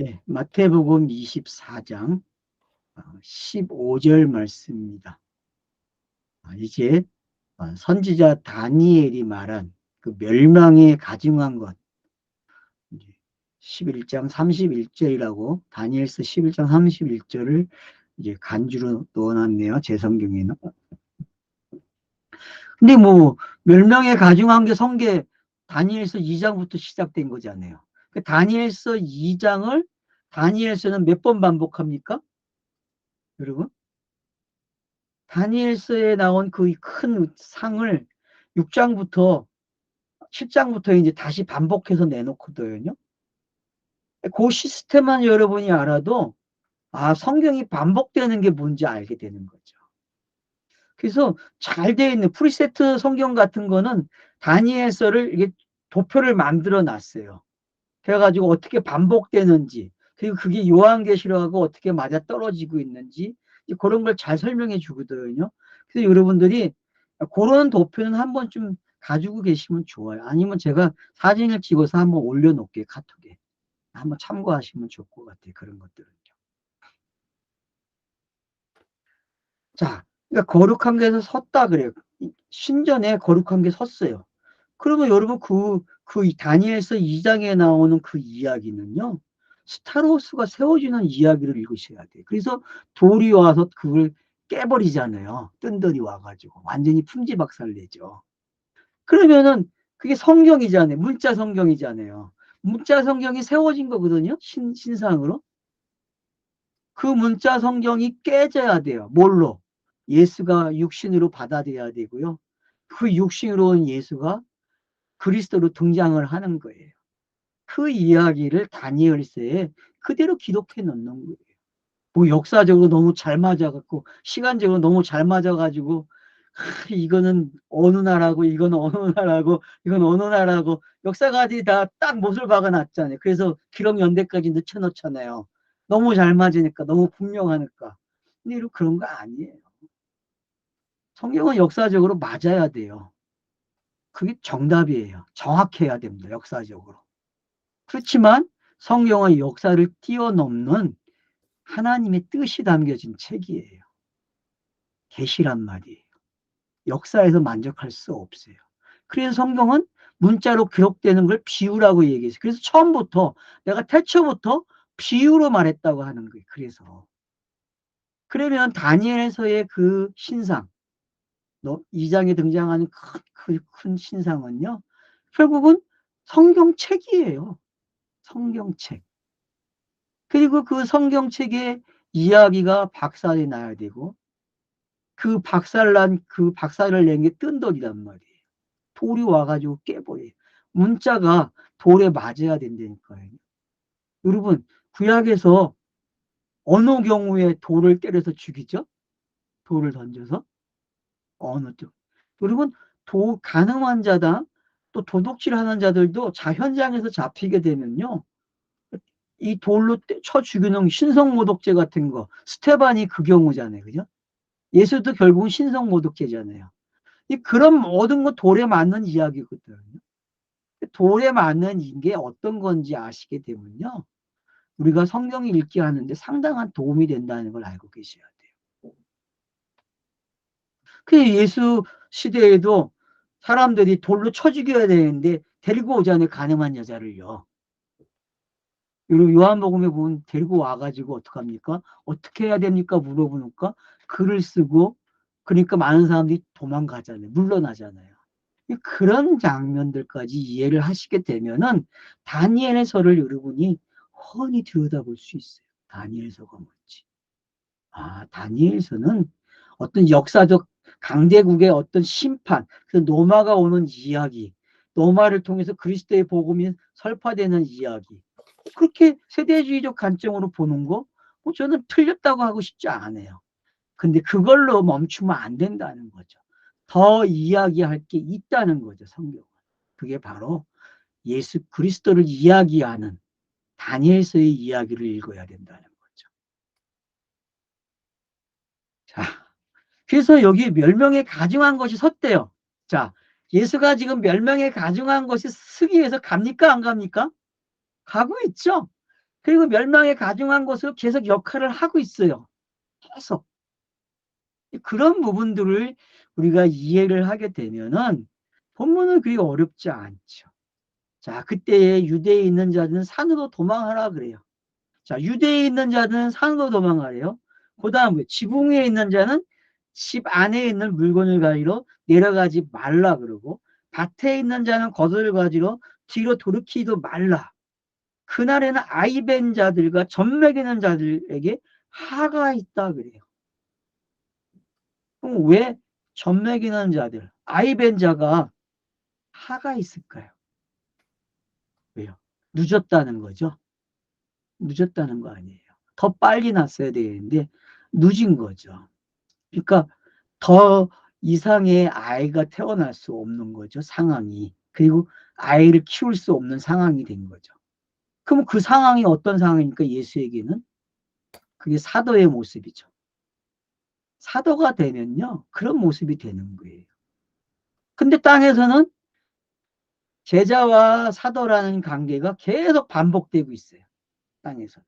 예, 마태복음 24장 15절 말씀입니다. 이제 선지자 다니엘이 말한 그 멸망에 가증한 것, 11장 31절이라고 다니엘서 11장 31절을 이제 간주로 넣어놨네요. 제 성경에는. 근데 뭐 멸망에 가증한 게 성게 다니엘서 2장부터 시작된 거잖아요. 그 다니엘서 2장을 다니엘서는 몇 번 반복합니까? 여러분? 다니엘서에 나온 그 큰 상을 6장부터 7장부터 이제 다시 반복해서 내놓거든요. 그 시스템만 여러분이 알아도 성경이 반복되는 게 뭔지 알게 되는 거죠. 그래서 잘 되어 있는 프리세트 성경 같은 거는 다니엘서를 이게 도표를 만들어 놨어요. 그래가지고 어떻게 반복되는지, 그리고 그게 요한계시록하고 어떻게 맞아 떨어지고 있는지 그런 걸 잘 설명해 주거든요. 그래서 여러분들이 그런 도표는 한 번쯤 가지고 계시면 좋아요. 아니면 제가 사진을 찍어서 한번 올려놓을게요. 카톡에. 한번 참고하시면 좋을 것 같아요. 그런 것들은요. 자, 그러니까 거룩한 게서 섰다 그래요. 신전에 거룩한 게 섰어요. 그러면 여러분 그 다니엘서 2장에 나오는 그 이야기는요. 스타로스가 세워지는 이야기를 읽으셔야 돼요. 그래서 돌이 와서 그걸 깨버리잖아요. 뜬들이 와가지고 완전히 풍지박살내죠. 그러면은 그게 성경이잖아요. 문자 성경이잖아요. 문자 성경이 세워진 거거든요. 신상으로. 그 문자 성경이 깨져야 돼요. 뭘로? 예수가 육신으로 받아들여야 되고요. 그 육신으로 온 예수가 그리스도로 등장을 하는 거예요. 그 이야기를 다니엘서에 그대로 기록해 놓는 거예요. 뭐 역사적으로 너무 잘 맞아갖고 시간적으로 너무 잘 맞아가지고 이거는 어느 나라고 이건 어느 나라고 이건 어느 나라고 역사가들이 다 딱 못을 박아놨잖아요. 그래서 기록연대까지 늦춰놓잖아요. 너무 잘 맞으니까 너무 분명하니까. 근데 이런 그런 거 아니에요. 성경은 역사적으로 맞아야 돼요. 그게 정답이에요. 정확해야 됩니다. 역사적으로. 그렇지만 성경의 역사를 뛰어넘는 하나님의 뜻이 담겨진 책이에요. 계시란 말이에요. 역사에서 만족할 수 없어요. 그래서 성경은 문자로 기록되는 걸 비유라고 얘기했어요. 그래서 처음부터 내가 태초부터 비유로 말했다고 하는 거예요. 그래서 그러면 다니엘서의 그 신상 2장에 등장하는 큰 신상은요. 결국은 성경책이에요. 성경책. 그리고 그 성경책의 이야기가 박살이 나야 되고 그 박살을 낸 게 뜬돌이란 말이에요. 돌이 와가지고 깨버려요. 문자가 돌에 맞아야 된다니까요. 여러분 구약에서 어느 경우에 돌을 때려서 죽이죠? 돌을 던져서 어느 쪽? 여러분 가늠한 자다 또 도둑질하는 자들도 현장에서 잡히게 되면요. 이 돌로 쳐 죽이는 신성모독죄 같은 거 스테반이 그 경우잖아요. 그죠? 예수도 결국은 신성모독죄잖아요. 그런 모든 거 돌에 맞는 이야기거든요. 돌에 맞는 게 어떤 건지 아시게 되면요. 우리가 성경 읽기 하는데 상당한 도움이 된다는 걸 알고 계셔야 돼요. 그 예수 시대에도 사람들이 돌로 쳐 죽여야 되는데 데리고 오잖아요. 가늠한 여자를요. 그리고 요한복음에 보면 데리고 와가지고 어떡합니까? 어떻게 해야 됩니까? 물어보니까 글을 쓰고 그러니까 많은 사람들이 도망가잖아요. 물러나잖아요. 그런 장면들까지 이해를 하시게 되면은 다니엘서를 여러분이 훤히 들여다볼 수 있어요. 다니엘서가 뭔지. 다니엘서는 어떤 역사적 강대국의 어떤 심판, 그 노마가 오는 이야기, 노마를 통해서 그리스도의 복음이 설파되는 이야기. 그렇게 세대주의적 관점으로 보는 거, 저는 틀렸다고 하고 싶지 않아요. 근데 그걸로 멈추면 안 된다는 거죠. 더 이야기할 게 있다는 거죠, 성경은. 그게 바로 예수 그리스도를 이야기하는 다니엘서의 이야기를 읽어야 된다는 거죠. 자, 그래서 여기 멸망에 가증한 것이 섰대요. 자, 예수가 지금 멸망에 가증한 것이 서기 위해서 갑니까? 안 갑니까? 가고 있죠? 그리고 멸망에 가중한 것으로 계속 역할을 하고 있어요. 계속. 그런 부분들을 우리가 이해를 하게 되면은 본문은 그리 어렵지 않죠. 자, 그때에 유대에 있는 자들은 산으로 도망하라 그래요. 자, 유대에 있는 자들은 산으로 도망하래요. 그 다음에 지붕 위에 있는 자는 집 안에 있는 물건을 가지러 내려가지 말라 그러고, 밭에 있는 자는 겉을 가지러 뒤로 돌이키지도 말라. 그날에는 아이벤 자들과 젖먹이는 자들에게 하가 있다 그래요. 그럼 왜 젖먹이는 자들, 아이벤 자가 하가 있을까요? 왜요? 늦었다는 거죠. 늦었다는 거 아니에요. 더 빨리 났어야 되는데 늦은 거죠. 그러니까 더 이상의 아이가 태어날 수 없는 거죠. 상황이. 그리고 아이를 키울 수 없는 상황이 된 거죠. 그럼 그 상황이 어떤 상황입니까? 예수에게는 그게 사도의 모습이죠. 사도가 되면요, 그런 모습이 되는 거예요. 근데 땅에서는 제자와 사도라는 관계가 계속 반복되고 있어요. 땅에서.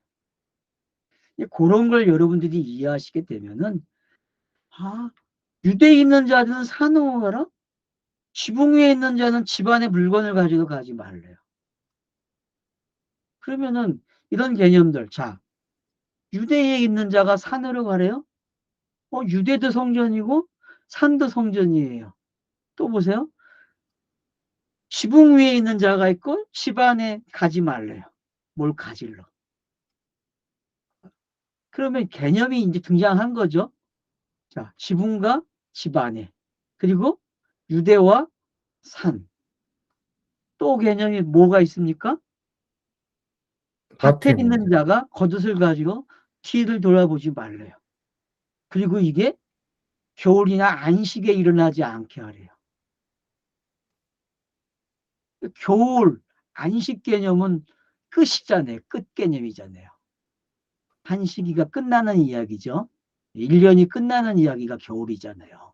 그런 걸 여러분들이 이해하시게 되면은, 아, 유대에 있는 자들은 산으로 가라? 지붕 위에 있는 자는 집안의 물건을 가지고 가지 말래요. 그러면은 이런 개념들, 자, 유대에 있는 자가 산으로 가래요? 유대도 성전이고 산도 성전이에요. 또 보세요. 지붕 위에 있는 자가 있고 집안에 가지 말래요. 뭘 가질러. 그러면 개념이 이제 등장한 거죠. 자, 지붕과 집안에. 그리고 유대와 산. 또 개념이 뭐가 있습니까? 밭에 밭에 있는 있는 자. 자가 겉옷을 가지고 뒤를 돌아보지 말래요. 그리고 이게 겨울이나 안식에 일어나지 않게 하래요. 겨울, 안식 개념은 끝이잖아요. 끝 개념이잖아요. 한 시기가 끝나는 이야기죠. 1년이 끝나는 이야기가 겨울이잖아요.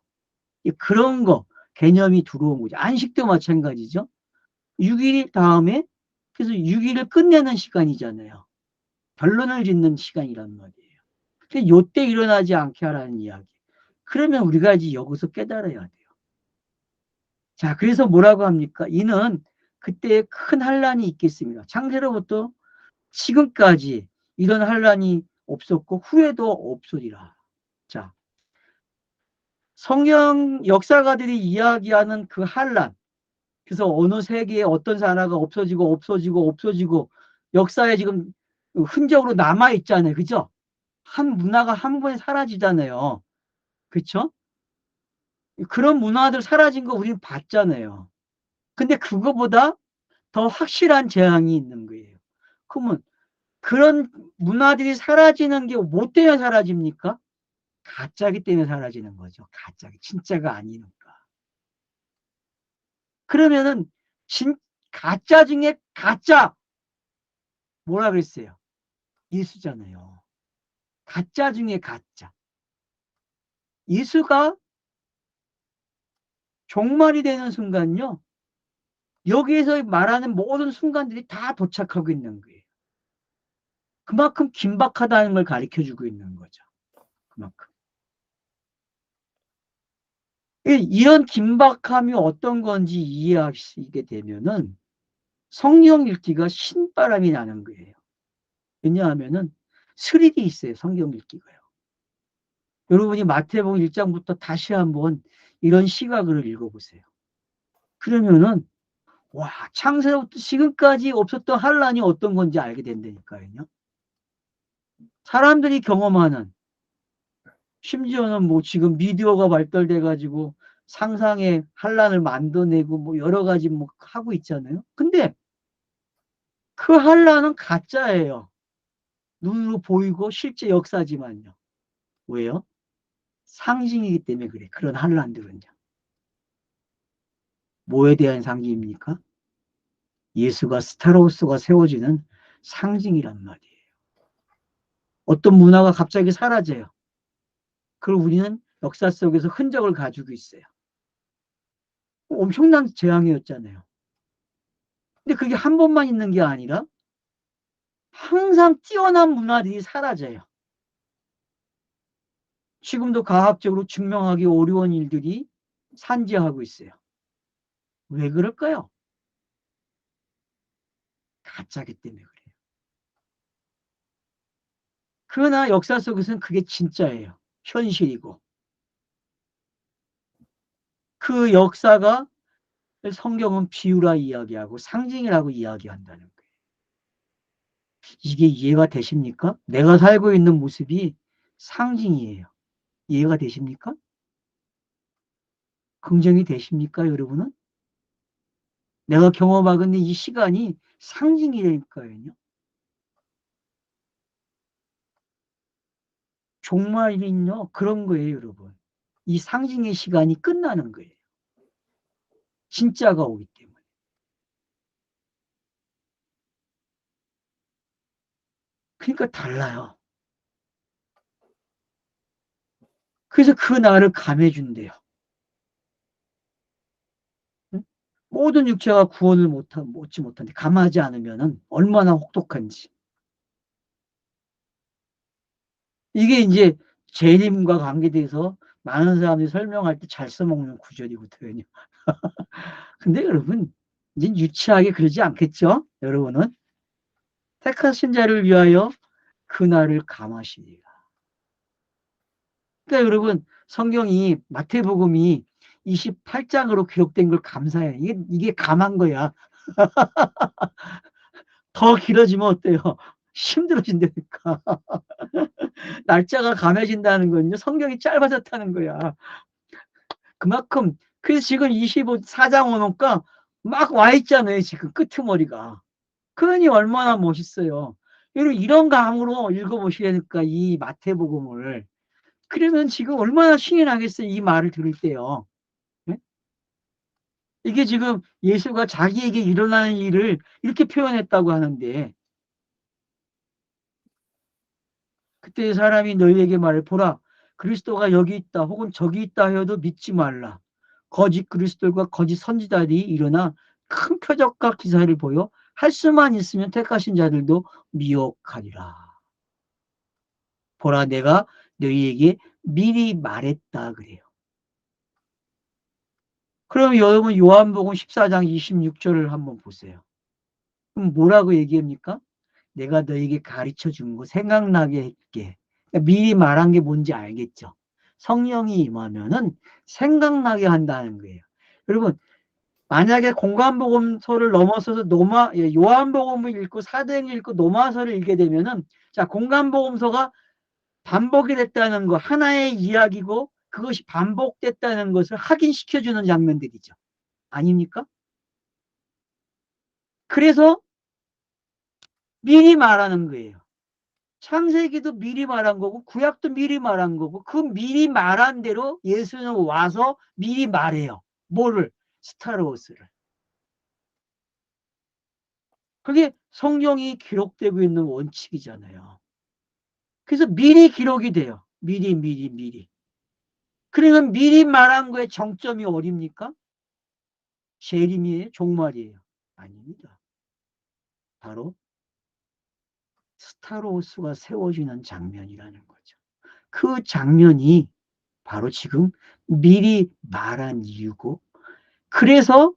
그런 거, 개념이 들어온 거죠. 안식도 마찬가지죠. 6일 다음에, 그래서 6일을 끝내는 시간이잖아요. 결론을 짓는 시간이란 말이에요. 그래서 요때 일어나지 않게 하라는 이야기. 그러면 우리가 이제 여기서 깨달아야 돼요. 자, 그래서 뭐라고 합니까? 이는 그때 큰 환란이 있겠습니다. 창세로부터 지금까지 이런 환란이 없었고 후에도 없으리라. 자, 성경 역사가들이 이야기하는 그 환란. 그래서 어느 세계에 어떤 나라가 없어지고 없어지고 없어지고 역사에 지금 흔적으로 남아 있잖아요. 그죠? 한 문화가 한 번에 사라지잖아요. 그렇죠? 그런 문화들 사라진 거 우리는 봤잖아요. 근데 그거보다 더 확실한 재앙이 있는 거예요. 그러면 그런 문화들이 사라지는 게 뭐 때문에 사라집니까? 가짜기 때문에 사라지는 거죠. 가짜기. 진짜가 아니니까. 그러면은 가짜 중에 가짜 뭐라 그랬어요? 예수잖아요. 가짜 중에 가짜. 예수가 종말이 되는 순간요. 여기에서 말하는 모든 순간들이 다 도착하고 있는 거예요. 그만큼 긴박하다는 걸 가르쳐 주고 있는 거죠. 그만큼. 이런 긴박함이 어떤 건지 이해하시게 되면은 성령 읽기가 신바람이 나는 거예요. 왜냐하면은 스릴이 있어요. 성경 읽기가요. 여러분이 마태복음 1장부터 다시 한번 이런 시각으로 읽어보세요. 그러면은 와, 창세부터 지금까지 없었던 환란이 어떤 건지 알게 된다니까요. 사람들이 경험하는, 심지어는 뭐 지금 미디어가 발달돼 가지고 상상의 환란을 만들어내고 뭐 여러 가지 뭐 하고 있잖아요. 근데 그 환란은 가짜예요. 눈으로 보이고 실제 역사지만요. 왜요? 상징이기 때문에 그래. 그런 환란들은요. 뭐에 대한 상징입니까? 예수가 스타로스가 세워지는 상징이란 말이에요. 어떤 문화가 갑자기 사라져요. 그걸 우리는 역사 속에서 흔적을 가지고 있어요. 엄청난 재앙이었잖아요. 근데 그게 한 번만 있는 게 아니라 항상 뛰어난 문화들이 사라져요. 지금도 과학적으로 증명하기 어려운 일들이 산재하고 있어요. 왜 그럴까요? 가짜기 때문에 그래요. 그러나 역사 속에서는 그게 진짜예요. 현실이고. 그 역사가 성경은 비유라 이야기하고 상징이라고 이야기한다는 거예요. 이게 이해가 되십니까? 내가 살고 있는 모습이 상징이에요. 이해가 되십니까? 긍정이 되십니까, 여러분은? 내가 경험하고 있는 이 시간이 상징이니까요. 종말은요, 그런 거예요, 여러분. 이 상징의 시간이 끝나는 거예요. 진짜가 오기 때문에. 그러니까 달라요. 그래서 그 날을 감해준대요. 응? 모든 육체가 구원을 얻지 못한데 감하지 않으면 얼마나 혹독한지. 이게 이제 재림과 관계돼서 많은 사람들이 설명할 때 잘 써먹는 구절이거든요. 근데 여러분, 이제 유치하게 그러지 않겠죠? 여러분은 택하신 자를 위하여 그날을 감하시리라. 그러니까 여러분, 성경이 마태복음이 28장으로 기록된 걸 감사해요. 이게 감한 거야. 더 길어지면 어때요? 힘들어진다니까. 날짜가 감해진다는 건요. 성경이 짧아졌다는 거야. 그만큼 그래서 지금 24장 오니까 막 와 있잖아요. 지금 끄트머리가. 그러니 얼마나 멋있어요. 여러분 이런 감으로 읽어보시라니까 이 마태복음을. 그러면 지금 얼마나 신이 나겠어요. 이 말을 들을 때요. 네? 이게 지금 예수가 자기에게 일어나는 일을 이렇게 표현했다고 하는데 그때 사람이 너희에게 말해 보라 그리스도가 여기 있다 혹은 저기 있다 하여도 믿지 말라. 거짓 그리스도과 거짓 선지자들이 일어나 큰 표적과 기사를 보여 할 수만 있으면 택하신 자들도 미혹하리라. 보라 내가 너희에게 미리 말했다 그래요. 그럼 여러분 요한복음 14장 26절을 한번 보세요. 그럼 뭐라고 얘기합니까? 내가 너에게 가르쳐 준 거 생각나게 할게. 그러니까 미리 말한 게 뭔지 알겠죠? 성령이 임하면은 생각나게 한다는 거예요. 여러분, 만약에 공간복음서를 넘어서서 요한복음을 읽고 사도행을 읽고 노마서를 읽게 되면은 자, 공간복음서가 반복이 됐다는 거, 하나의 이야기고 그것이 반복됐다는 것을 확인시켜주는 장면들이죠. 아닙니까? 그래서 미리 말하는 거예요. 창세기도 미리 말한 거고 구약도 미리 말한 거고 그 미리 말한 대로 예수는 와서 미리 말해요. 뭐를? 스타로스를. 그게 성경이 기록되고 있는 원칙이잖아요. 그래서 미리 기록이 돼요. 미리. 그러면 미리 말한 거에 정점이 어딥니까? 재림이에요? 종말이에요? 아닙니다. 바로 스타로스가 세워지는 장면이라는 거죠. 그 장면이 바로 지금 미리 말한 이유고 그래서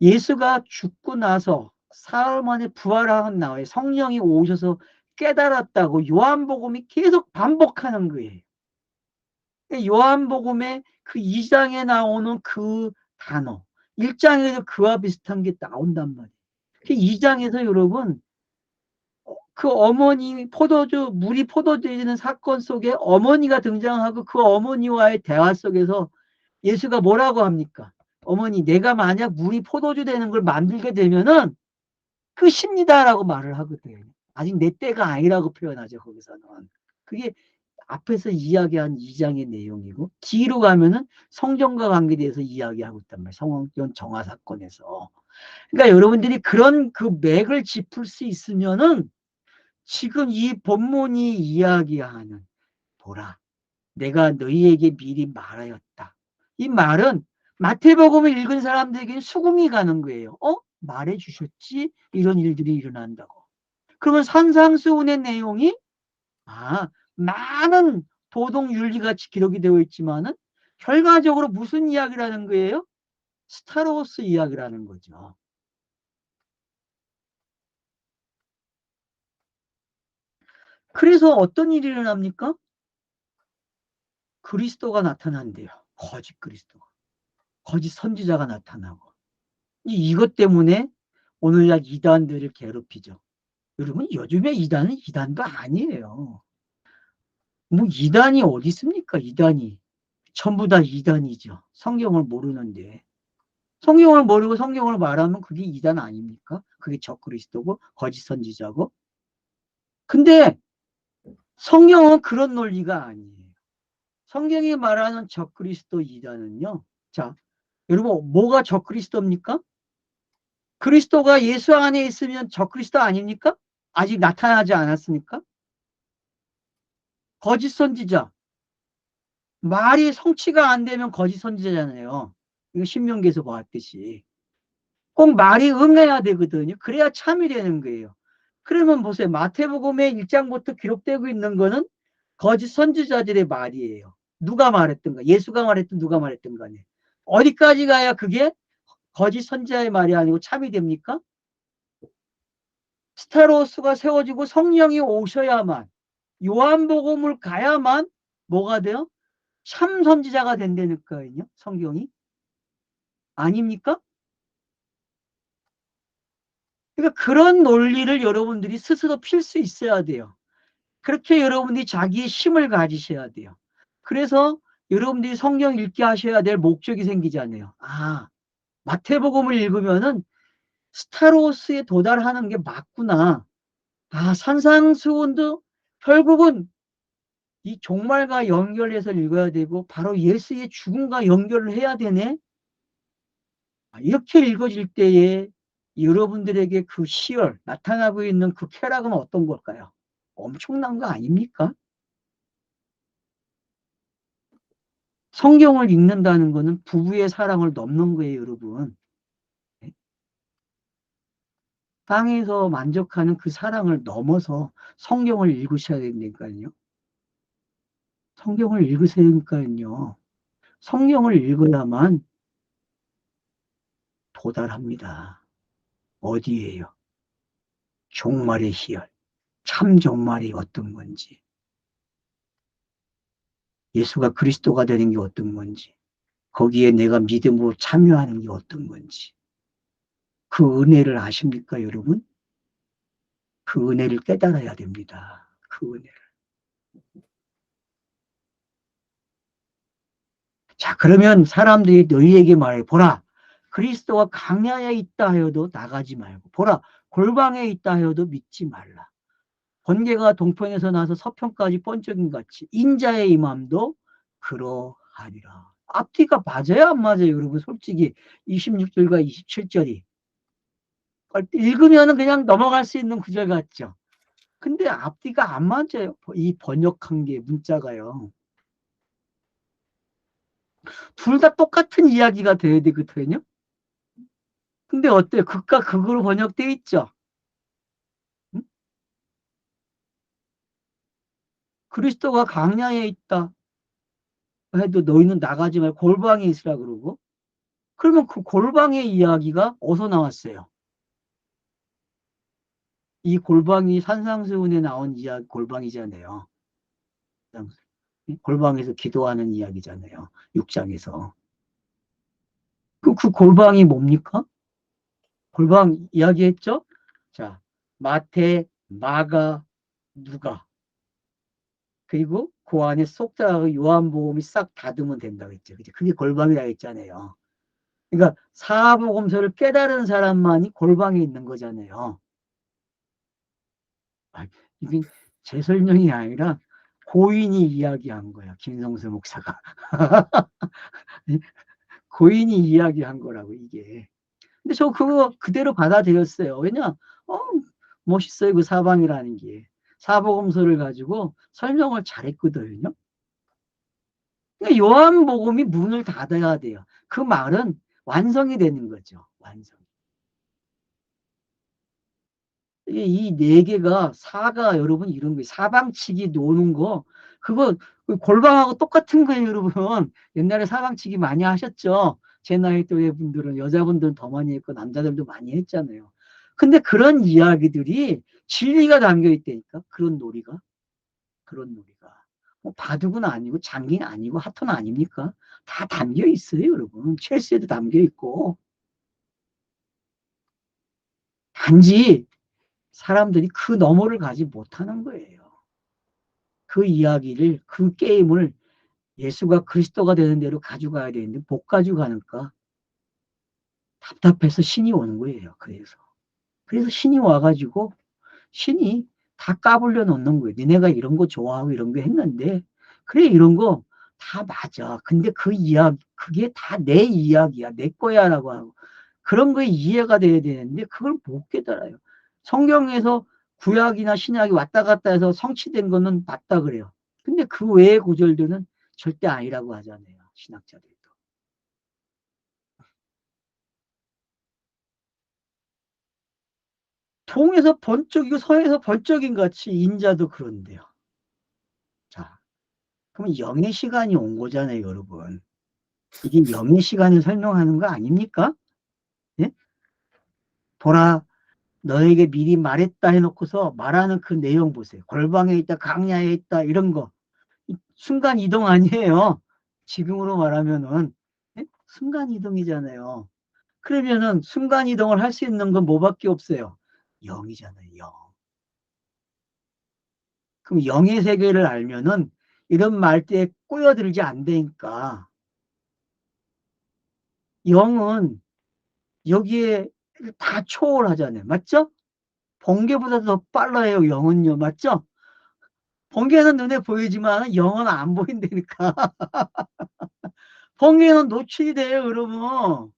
예수가 죽고 나서 사흘 만에 부활한 나에 성령이 오셔서 깨달았다고 요한복음이 계속 반복하는 거예요. 요한복음의 그 2장에 나오는 그 단어 1장에도 그와 비슷한 게 나온단 말이에요. 2장에서 여러분 그 어머니 물이 포도주되는 사건 속에 어머니가 등장하고 그 어머니와의 대화 속에서 예수가 뭐라고 합니까? 어머니 내가 만약 물이 포도주 되는 걸 만들게 되면은 끝입니다라고 말을 하거든요. 아직 내 때가 아니라고 표현하죠. 거기서는. 그게 앞에서 이야기한 2장의 내용이고 뒤로 가면은 성경과 관계돼서 이야기하고 있단 말이에요. 성경 정화 사건에서. 그러니까 여러분들이 그런 그 맥을 짚을 수 있으면은 지금 이 본문이 이야기하는 보라 내가 너희에게 미리 말하였다. 이 말은 마태복음을 읽은 사람들에게는 수긍이 가는 거예요. 말해 주셨지? 이런 일들이 일어난다고. 그러면 산상수훈의 내용이 많은 도덕 윤리가 기록이 되어 있지만은 결과적으로 무슨 이야기라는 거예요? 스타로스 이야기라는 거죠. 그래서 어떤 일이 일어납니까? 그리스도가 나타난대요. 거짓 그리스도가. 거짓 선지자가 나타나고. 이것 때문에 오늘날 이단들을 괴롭히죠. 여러분, 요즘에 이단은 이단도 아니에요. 뭐 이단이 어디 있습니까? 이단이. 전부 다 이단이죠. 성경을 모르는데. 성경을 모르고 성경을 말하면 그게 이단 아닙니까? 그게 적그리스도고 거짓 선지자고. 근데 성경은 그런 논리가 아니에요. 성경이 말하는 적그리스도 이단은요. 자, 여러분 뭐가 적그리스도입니까? 그리스도가 예수 안에 있으면 적그리스도 아닙니까? 아직 나타나지 않았습니까? 거짓 선지자. 말이 성취가 안 되면 거짓 선지자잖아요. 이거 신명기에서 보았듯이. 꼭 말이 응해야 되거든요. 그래야 참이 되는 거예요. 그러면 보세요. 마태복음의 1장부터 기록되고 있는 거는 거짓 선지자들의 말이에요. 누가 말했던가? 예수가 말했든 누가 말했든 간에. 어디까지 가야 그게 거짓 선지자의 말이 아니고 참이 됩니까? 스테로스가 세워지고 성령이 오셔야만, 요한복음을 가야만 뭐가 돼요? 참 선지자가 된다니까요. 성경이. 아닙니까? 그러니까 그런 논리를 여러분들이 스스로 필 수 있어야 돼요. 그렇게 여러분들이 자기의 힘을 가지셔야 돼요. 그래서 여러분들이 성경 읽게 하셔야 될 목적이 생기잖아요. 마태복음을 읽으면은 스타로스에 도달하는 게 맞구나. 산상수훈도 결국은 이 종말과 연결해서 읽어야 되고 바로 예수의 죽음과 연결을 해야 되네. 이렇게 읽어질 때에 여러분들에게 그 시열, 나타나고 있는 그 쾌락은 어떤 걸까요? 엄청난 거 아닙니까? 성경을 읽는다는 것은 부부의 사랑을 넘는 거예요, 여러분. 땅에서 만족하는 그 사랑을 넘어서 성경을 읽으셔야 된다니까요. 성경을 읽으세요니까요. 성경을 읽어야만 도달합니다. 어디에요? 종말의 희열. 참 종말이 어떤 건지. 예수가 그리스도가 되는 게 어떤 건지. 거기에 내가 믿음으로 참여하는 게 어떤 건지. 그 은혜를 아십니까, 여러분? 그 은혜를 깨달아야 됩니다. 그 은혜를. 자, 그러면 사람들이 너희에게 말해. 보라, 그리스도가 강야에 있다 하여도 나가지 말고. 보라, 골방에 있다 하여도 믿지 말라. 번개가 동편에서 나서 서편까지 번쩍인 같이 인자의 임함도 그러하리라. 앞뒤가 맞아요, 안 맞아요, 여러분? 솔직히 26절과 27절이. 읽으면 그냥 넘어갈 수 있는 구절 같죠? 근데 앞뒤가 안 맞아요. 이 번역한 게 문자가요. 둘 다 똑같은 이야기가 돼야 되거든요. 근데 어때요? 극과 극으로 번역돼 있죠. 응? 그리스도가 강야에 있다 해도 너희는 나가지 말고 골방에 있으라 그러고, 그러면 그 골방의 이야기가 어디서 나왔어요? 이 골방이 산상수훈에 나온 이야기 골방이잖아요. 골방에서 기도하는 이야기잖아요. 6장에서. 그 골방이 뭡니까? 골방 이야기했죠? 자, 마태, 마가, 누가. 그리고 그 안에 쏙 들어가고 요한복음이 싹 닫으면 된다고 했죠. 그게 골방이라고 했잖아요. 그러니까 사복음서를 깨달은 사람만이 골방에 있는 거잖아요. 이게 제 설명이 아니라 고인이 이야기한 거야. 김성수 목사가. 고인이 이야기한 거라고 이게. 근데 저 그거 그대로 받아들였어요. 왜냐? 어, 멋있어요. 그 사방이라는 게. 사복음서를 가지고 설명을 잘했거든요. 그러니까 요한복음이 문을 닫아야 돼요. 그 말은 완성이 되는 거죠. 완성. 이 네 개가 사가 여러분 이런 거 사방치기 노는 거 그거 골방하고 똑같은 거예요 여러분. 옛날에 사방치기 많이 하셨죠. 제 나이 또래 분들은 여자분들은 더 많이 했고 남자들도 많이 했잖아요. 근데 그런 이야기들이 진리가 담겨 있다니까 그런 놀이가 그런 놀이가 뭐 바둑은 아니고 장기는 아니고 하토는 아닙니까? 다 담겨 있어요 여러분. 첼시에도 담겨 있고 단지 사람들이 그 너머를 가지 못하는 거예요. 그 이야기를, 그 게임을 예수가 그리스도가 되는 대로 가져가야 되는데 못 가져가니까 답답해서 신이 오는 거예요. 그래서 신이 와가지고 신이 다 까불려 놓는 거예요. 니네가 이런 거 좋아하고 이런 거 했는데 그래 이런 거 다 맞아. 근데 그 이야기 그게 다 내 이야기야. 내 거야라고 하고 그런 거에 이해가 돼야 되는데 그걸 못 깨달아요. 성경에서 구약이나 신약이 왔다 갔다 해서 성취된 거는 맞다 그래요. 근데 그 외의 구절들은 절대 아니라고 하잖아요. 신학자들도. 동에서 번쩍이고 서에서 번쩍인 같이 인자도 그런데요. 자, 그럼 영의 시간이 온 거잖아요, 여러분. 이게 영의 시간을 설명하는 거 아닙니까? 예? 보라, 너에게 미리 말했다 해놓고서 말하는 그 내용 보세요. 골방에 있다, 강야에 있다, 이런 거. 순간 이동 아니에요. 지금으로 말하면은. 예? 순간 이동이잖아요. 그러면은 순간 이동을 할 수 있는 건 뭐밖에 없어요. 영이잖아요, 영. 그럼 영의 세계를 알면은 이런 말대에 꼬여들지 안 되니까 영은 여기에 다 초월하잖아요. 맞죠? 번개보다 더 빨라요, 영은요. 맞죠? 번개는 눈에 보이지만 영은 안 보인다니까. 번개는 노출이 돼요, 여러분.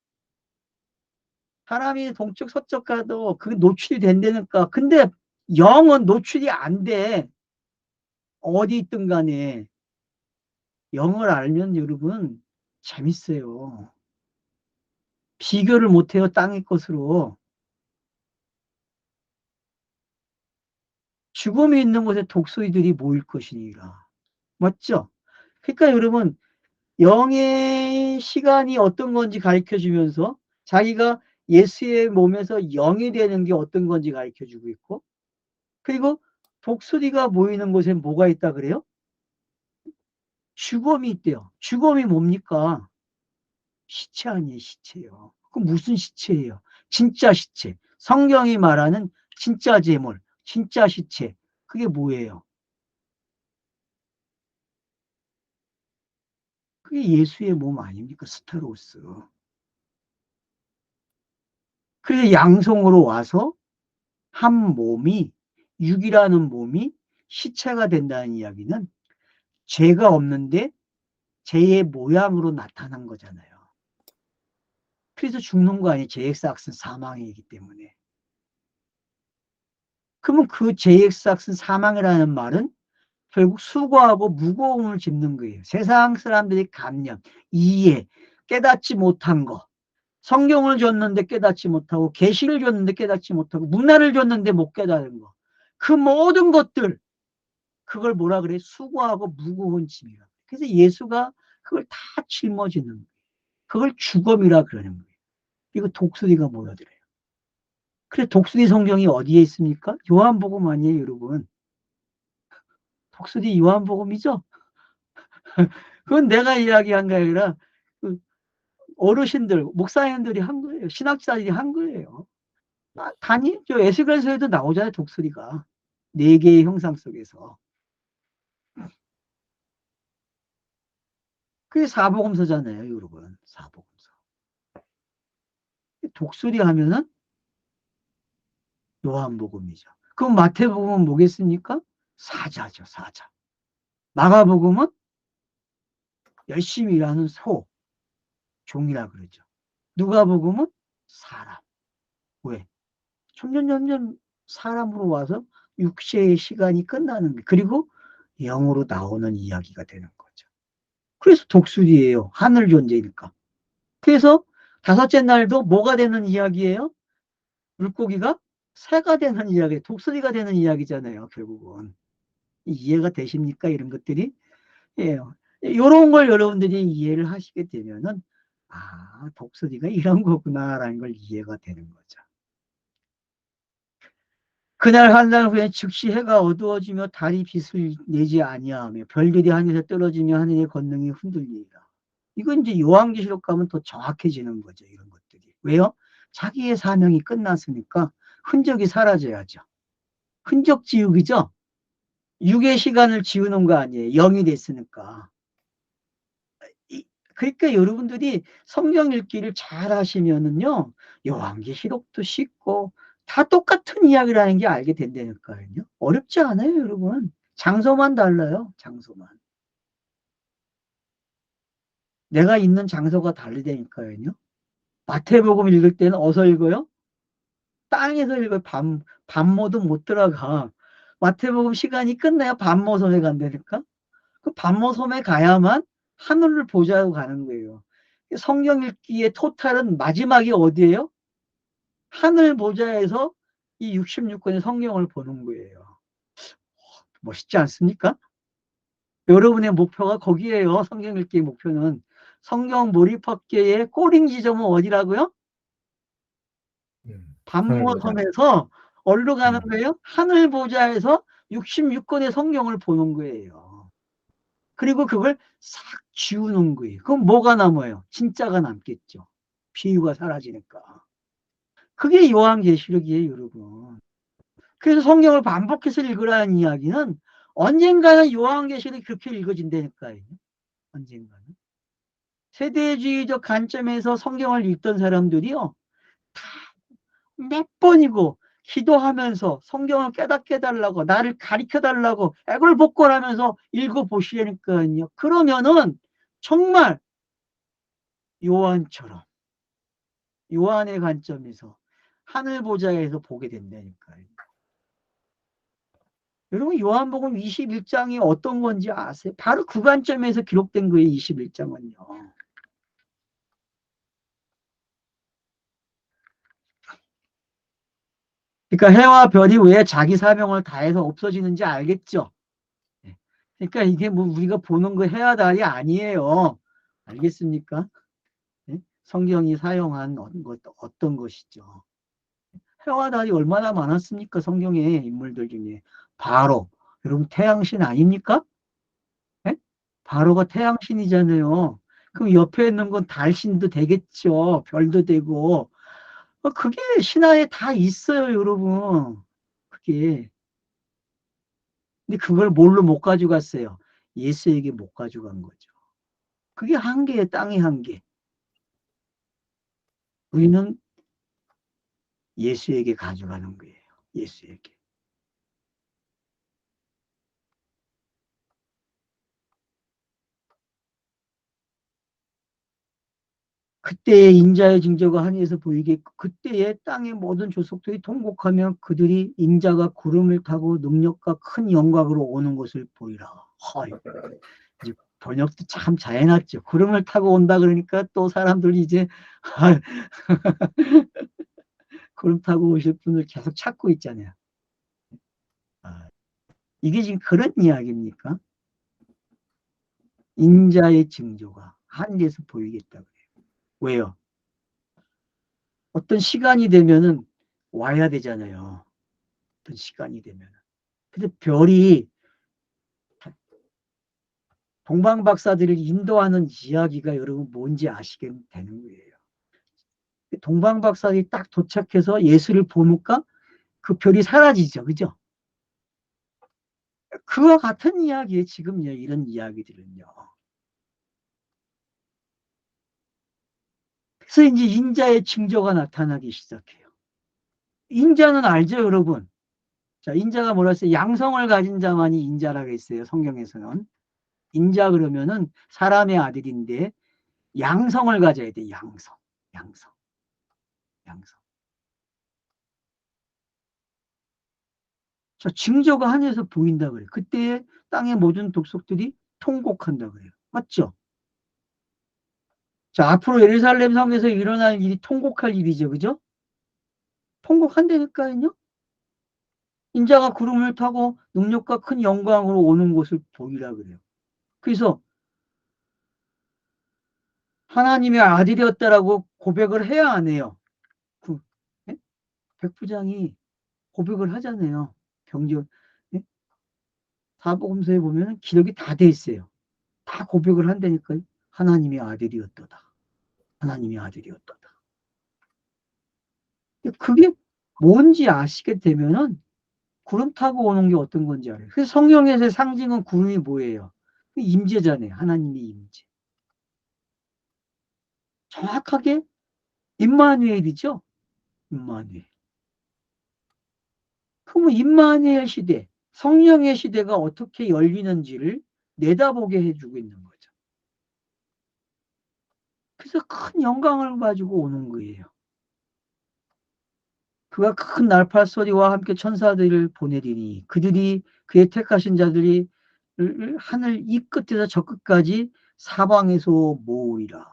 사람이 동쪽 서쪽 가도 그게 노출이 된다니까. 근데 영은 노출이 안 돼. 어디 있든 간에. 영을 알면 여러분 재밌어요. 비교를 못해요, 땅의 것으로. 죽음이 있는 곳에 독소리들이 모일 것이니라. 맞죠? 그러니까 여러분 영의 시간이 어떤 건지 가르쳐 주면서 자기가 예수의 몸에서 영이 되는 게 어떤 건지 가르쳐 주고 있고 그리고 독수리가 모이는 곳에 뭐가 있다 그래요? 죽음이 있대요. 죽음이 뭡니까? 시체 아니에요, 시체요. 그 무슨 시체예요? 진짜 시체. 성경이 말하는 진짜 재물, 진짜 시체. 그게 뭐예요? 그게 예수의 몸 아닙니까? 스타로스. 그래서 양성으로 와서 한 몸이, 육이라는 몸이 시체가 된다는 이야기는 죄가 없는데 죄의 모양으로 나타난 거잖아요. 그래서 죽는 거 아니에요. JX학은 사망이기 때문에. 그러면 그 JX학은 사망이라는 말은 결국 수고하고 무거움을 짚는 거예요. 세상 사람들이 감념, 이해, 깨닫지 못한 거. 성경을 줬는데 깨닫지 못하고 계시를 줬는데 깨닫지 못하고 문화를 줬는데 못 깨달은 거. 그 모든 것들 그걸 뭐라 그래? 수고하고 무거운 짐이라. 그래서 예수가 그걸 다 짊어지는 거예요. 그걸 죽음이라 그러는 거예요. 이거 독수리가 모여들어요. 그래 독수리 성경이 어디에 있습니까? 요한복음 아니에요, 여러분. 독수리 요한복음이죠? 그건 내가 이야기한 게 아니라 그 어르신들, 목사님들이 한 거예요. 신학자들이 한 거예요. 단이 저 에스겔서에도 나오잖아요, 독수리가. 네 개의 형상 속에서. 그게 사복음서잖아요, 여러분. 사복음서. 독수리 하면은 요한복음이죠. 그럼 마태복음은 뭐겠습니까? 사자죠, 사자. 마가복음은 열심히 일하는 소, 종이라 그러죠. 누가복음은 사람. 왜? 점점 사람으로 와서 육체의 시간이 끝나는 거예요. 그리고 영으로 나오는 이야기가 되는 거죠. 그래서 독수리예요. 하늘 존재니까. 그래서 다섯째 날도 뭐가 되는 이야기예요? 물고기가 새가 되는 이야기, 독수리가 되는 이야기잖아요, 결국은. 이해가 되십니까? 이런 것들이? 예. 이런 걸 여러분들이 이해를 하시게 되면은, 아, 독수리가 이런 거구나라는 걸 이해가 되는 거죠. 그날 한 날 후에 즉시 해가 어두워지며 달이 빛을 내지 아니하며 별들이 하늘에 떨어지며 하늘의 권능이 흔들리리라. 이건 이제 요한계시록 가면 더 정확해지는 거죠. 이런 것들이. 왜요? 자기의 사명이 끝났으니까 흔적이 사라져야죠. 흔적 지우기죠. 육의 시간을 지우는 거 아니에요. 영이 됐으니까. 그러니까 여러분들이 성경 읽기를 잘 하시면은요, 요한계시록도 쉽고 다 똑같은 이야기라는 게 알게 된다니까요. 어렵지 않아요, 여러분. 장소만 달라요, 장소만. 내가 있는 장소가 다르다니까요. 마태복음 읽을 때는 어디서 읽어요? 땅에서 읽어요. 밤모도 못 들어가. 마태복음 시간이 끝나야 밤모섬에 간다니까? 그 밤모섬에 가야만 하늘을 보자고 가는 거예요. 성경 읽기의 토탈은 마지막이 어디예요? 하늘 보좌에서 이 66권의 성경을 보는 거예요. 멋있지 않습니까? 여러분의 목표가 거기에요. 성경 읽기의 목표는. 성경 몰입학계의 꼬링 지점은 어디라고요? 하늘 보자. 밤모섬에서 어디로 가는 거예요? 하늘 보좌에서 66권의 성경을 보는 거예요. 그리고 그걸 싹 지우는 거예요. 그럼 뭐가 남아요? 진짜가 남겠죠. 비유가 사라지니까. 그게 요한계시록이에요, 여러분. 그래서 성경을 반복해서 읽으라는 이야기는 언젠가는 요한계시록이 그렇게 읽어진다니까요. 언젠가는. 세대주의적 관점에서 성경을 읽던 사람들이요. 다 몇 번이고 기도하면서 성경을 깨닫게 해달라고 나를 가르쳐달라고 애걸복걸하면서 읽어보시라니까요. 그러면은 정말 요한처럼 요한의 관점에서 하늘 보좌에서 보게 된다니까요. 여러분 요한복음 21장이 어떤 건지 아세요? 바로 그 관점에서 기록된 거예요. 21장은요. 그러니까 해와 별이 왜 자기 사명을 다해서 없어지는지 알겠죠? 그러니까 이게 뭐 우리가 보는 거 해와 달이 아니에요. 알겠습니까? 성경이 사용한 어떤 것이죠. 해와 달이 얼마나 많았습니까? 성경의 인물들 중에. 바로 여러분 태양신 아닙니까? 네? 바로가 태양신이잖아요. 그럼 옆에 있는 건 달신도 되겠죠. 별도 되고. 그게 신화에 다 있어요, 여러분. 그게. 근데 그걸 뭘로 못 가져갔어요? 예수에게 못 가져간 거죠. 그게 한계예요, 땅의 한계. 우리는 예수에게 가져가는 거예요. 예수에게. 그때의 인자의 징조가 하늘에서 보이겠고 그때의 땅의 모든 족속들이 통곡하며 그들이 인자가 구름을 타고 능력과 큰 영광으로 오는 것을 보이라. 이제 번역도 참 잘해놨죠. 구름을 타고 온다 그러니까 또 사람들이 이제 구름 타고 오실 분을 계속 찾고 있잖아요. 이게 지금 그런 이야기입니까? 인자의 징조가 하늘에서 보이겠다 그래요. 왜요? 어떤 시간이 되면은 와야 되잖아요. 어떤 시간이 되면은. 근데 별이 동방박사들을 인도하는 이야기가 여러분 뭔지 아시게 되는 거예요. 동방박사들이 딱 도착해서 예수를 보니까 그 별이 사라지죠. 그죠? 그와 같은 이야기에 지금 이런 이야기들은요. 그래서 이제 인자의 징조가 나타나기 시작해요. 인자는 알죠, 여러분? 자, 인자가 뭐라 했어요? 양성을 가진 자만이 인자라고 했어요. 성경에서는. 인자 그러면은 사람의 아들인데 양성을 가져야 돼. 양성. 양성. 양성. 자, 징조가 하늘에서 보인다 그래요. 그때 땅의 모든 족속들이 통곡한다 그래요. 맞죠? 자, 앞으로 예루살렘 성에서 일어날 일이 통곡할 일이죠. 그죠? 통곡한다니까요. 인자가 구름을 타고 능력과 큰 영광으로 오는 것을 보이라 그래요. 그래서 하나님의 아들이었다라고 고백을 해야 안 해요. 그 예? 백부장이 고백을 하잖아요. 경전 예? 사복음서에 보면 기록이 다 돼 있어요. 다 고백을 한다니까요. 하나님의 아들이었도다. 하나님의 아들이었도다. 그게 뭔지 아시게 되면은 구름 타고 오는 게 어떤 건지 알아요. 그래서 성경에서의 상징은 구름이 뭐예요? 임재잖아요. 하나님의 임재. 정확하게 임마누엘이죠. 임마누엘. 그럼 임마누엘 시대, 성령의 시대가 어떻게 열리는지를 내다보게 해주고 있는 거죠. 그래서 큰 영광을 가지고 오는 거예요. 그가 큰 나팔 소리와 함께 천사들을 보내리니 그들이 그의 택하신 자들이 하늘 이 끝에서 저 끝까지 사방에서 모으리라.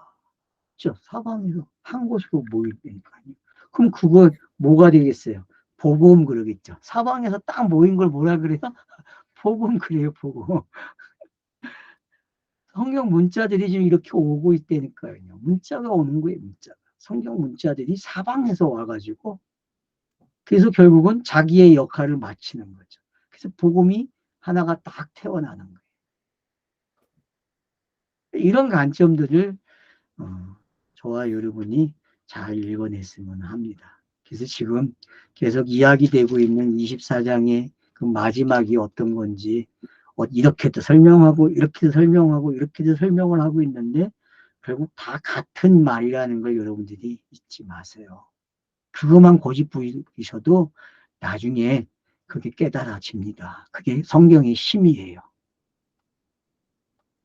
그죠? 사방에서 한 곳으로 모이니까요. 그럼 그거 뭐가 되겠어요? 복음 그러겠죠. 사방에서 딱 모인 걸 뭐라 그래요? 복음 그래요, 복음. 성경 문자들이 지금 이렇게 오고 있다니까요. 문자가 오는 거예요, 문자가. 성경 문자들이 사방에서 와가지고 그래서 결국은 자기의 역할을 마치는 거죠. 그래서 복음이 하나가 딱 태어나는 거예요. 이런 관점들을 저와 여러분이 잘 읽어냈으면 합니다. 그래서 지금 계속 이야기되고 있는 24장의 그 마지막이 어떤 건지 이렇게도 설명하고 이렇게도 설명하고 이렇게도 설명을 하고 있는데 결국 다 같은 말이라는 걸 여러분들이 잊지 마세요. 그것만 고집부리셔도 나중에 그게 깨달아집니다. 그게 성경의 힘이에요.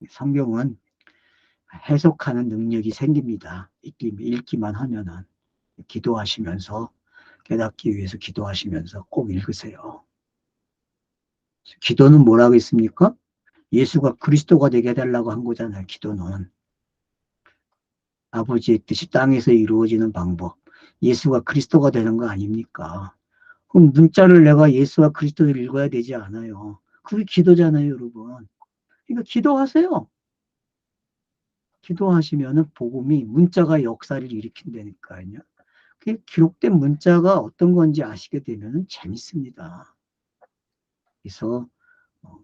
성경은 해석하는 능력이 생깁니다. 읽기만 하면은. 기도하시면서 깨닫기 위해서 기도하시면서 꼭 읽으세요. 기도는 뭐라고 했습니까? 예수가 그리스도가 되게 해달라고 한 거잖아요. 기도는 아버지의 뜻이 땅에서 이루어지는 방법. 예수가 그리스도가 되는 거 아닙니까? 그럼 문자를 내가 예수와 그리스도를 읽어야 되지 않아요. 그게 기도잖아요, 여러분. 그러니까 기도하세요. 기도하시면은 복음이 문자가 역사를 일으킨다니까요. 그 기록된 문자가 어떤 건지 아시게 되면 재밌습니다. 그래서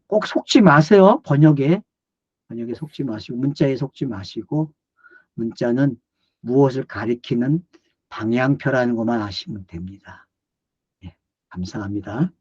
꼭 속지 마세요. 번역에 속지 마시고 문자에 속지 마시고 문자는 무엇을 가리키는 방향표라는 것만 아시면 됩니다. 네, 감사합니다.